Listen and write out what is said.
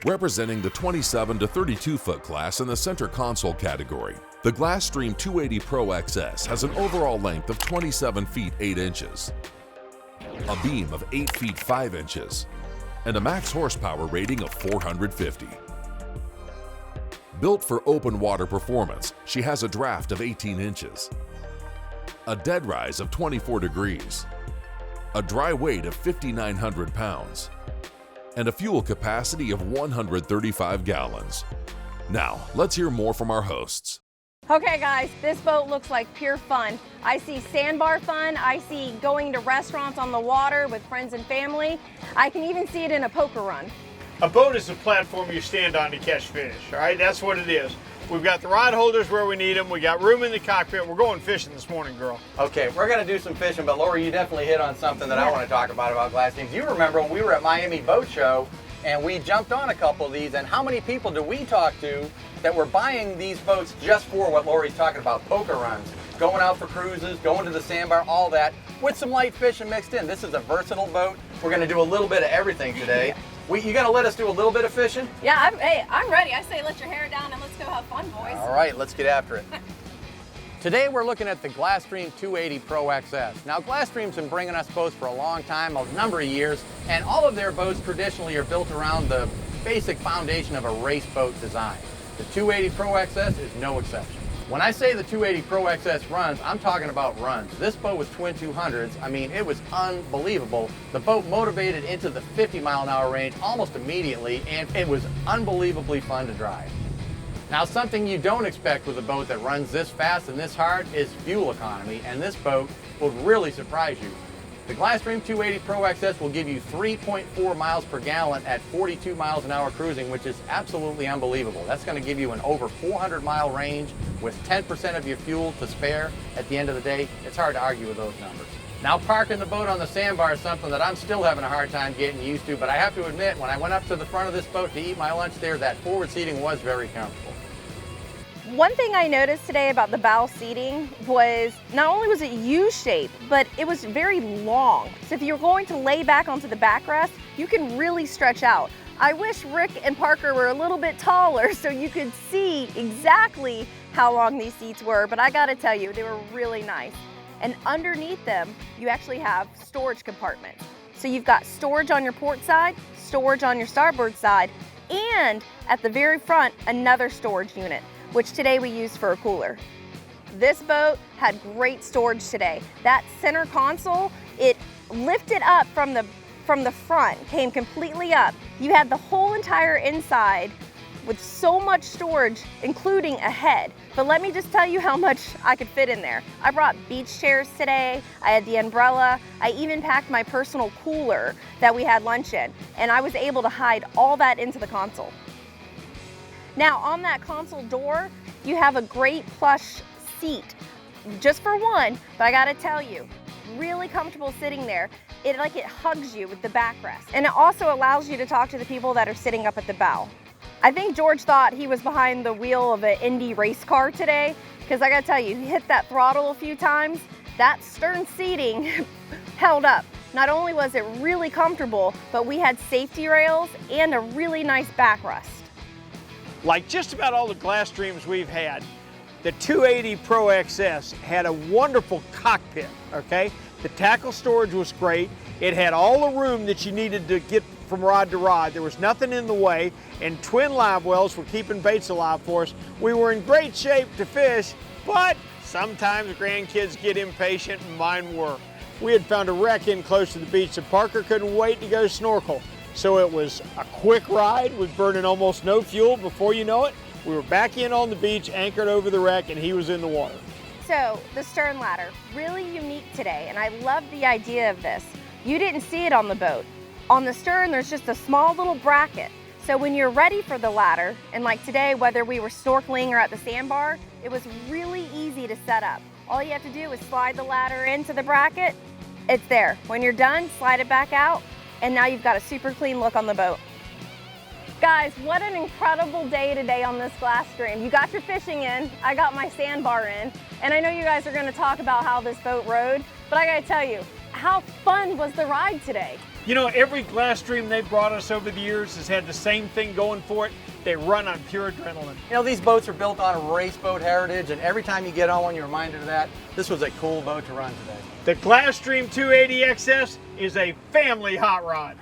Representing the 27 to 32 foot class in the center console category, the Glasstream 280 Pro XS has an overall length of 27 feet 8 inches, a beam of 8 feet 5 inches, and a max horsepower rating of 450. Built for open water performance, she has a draft of 18 inches, a dead rise of 24 degrees, a dry weight of 5,900 pounds, and a fuel capacity of 135 gallons. Now, let's hear more from our hosts. Okay guys, this boat looks like pure fun. I see sandbar fun, I see going to restaurants on the water with friends and family. I can even see it in a poker run. A boat is a platform you stand on to catch fish, all right? That's what it is. We've got the rod holders where we need them. We got room in the cockpit. We're going fishing this morning, girl. Okay, we're going to do some fishing, but Lori, you definitely hit on something that I want to talk about Glasstream. You remember when we were at Miami Boat Show and we jumped on a couple of these, and how many people do we talk to that were buying these boats just for what Lori's talking about, poker runs, going out for cruises, going to the sandbar, all that, with some light fishing mixed in. This is a versatile boat. We're going to do a little bit of everything today. You gonna let us do a little bit of fishing? Yeah, I'm ready. I say let your hair down and let's go have fun, boys. All right, let's get after it. Today we're looking at the Glasstream 280 Pro XS. Now Glasstream's been bringing us boats for a long time, a number of years, and all of their boats traditionally are built around the basic foundation of a race boat design. The 280 Pro XS is no exception. When I say the 280 Pro XS runs, I'm talking about runs. This boat was twin 200s. I mean, it was unbelievable. The boat motivated into the 50-mile-an-hour range almost immediately, and it was unbelievably fun to drive. Now, something you don't expect with a boat that runs this fast and this hard is fuel economy, and this boat will really surprise you. The Glasstream 280 Pro XS will give you 3.4 miles per gallon at 42 miles an hour cruising, which is absolutely unbelievable. That's going to give you an over 400-mile range with 10% of your fuel to spare at the end of the day. It's hard to argue with those numbers. Now, parking the boat on the sandbar is something that I'm still having a hard time getting used to, but I have to admit, when I went up to the front of this boat to eat my lunch there, that forward seating was very comfortable. One thing I noticed today about the bow seating was not only was it U-shaped, but it was very long. So if you're going to lay back onto the backrest, you can really stretch out. I wish Rick and Parker were a little bit taller so you could see exactly how long these seats were, but I gotta tell you, they were really nice. And underneath them, you actually have storage compartments. So you've got storage on your port side, storage on your starboard side, and at the very front, another storage unit, which today we used for a cooler. This boat had great storage today. That center console, it lifted up from the front, came completely up. You had the whole entire inside with so much storage, including a head. But let me just tell you how much I could fit in there. I brought beach chairs today, I had the umbrella, I even packed my personal cooler that we had lunch in, and I was able to hide all that into the console. Now on that console door, you have a great plush seat, just for one, but I gotta tell you, really comfortable sitting there. It hugs you with the backrest. And it also allows you to talk to the people that are sitting up at the bow. I think George thought he was behind the wheel of an Indy race car today, because I gotta tell you, he hit that throttle a few times, that stern seating held up. Not only was it really comfortable, but we had safety rails and a really nice backrest. Like just about all the Glasstreams we've had, the 280 Pro XS had a wonderful cockpit, okay? The tackle storage was great. It had all the room that you needed to get from rod to rod. There was nothing in the way, and twin live wells were keeping baits alive for us. We were in great shape to fish, but sometimes grandkids get impatient, and mine were. We had found a wreck in close to the beach, and Parker couldn't wait to go snorkel. So it was a quick ride with burning almost no fuel. Before you know it, we were back in on the beach, anchored over the wreck, and he was in the water. So the stern ladder, really unique today, and I love the idea of this. You didn't see it on the boat. On the stern, there's just a small little bracket. So when you're ready for the ladder, and like today, whether we were snorkeling or at the sandbar, it was really easy to set up. All you have to do is slide the ladder into the bracket. It's there. When you're done, slide it back out, and now you've got a super clean look on the boat. Guys, what an incredible day today on this Glasstream. You got your fishing in, I got my sandbar in, and I know you guys are gonna talk about how this boat rode, but I gotta tell you, how fun was the ride today? You know, every Glasstream they've brought us over the years has had the same thing going for it. They run on pure adrenaline. You know, these boats are built on a race boat heritage, and every time you get on one, you're reminded of that. This was a cool boat to run today. The Glasstream 280 XS is a family hot rod.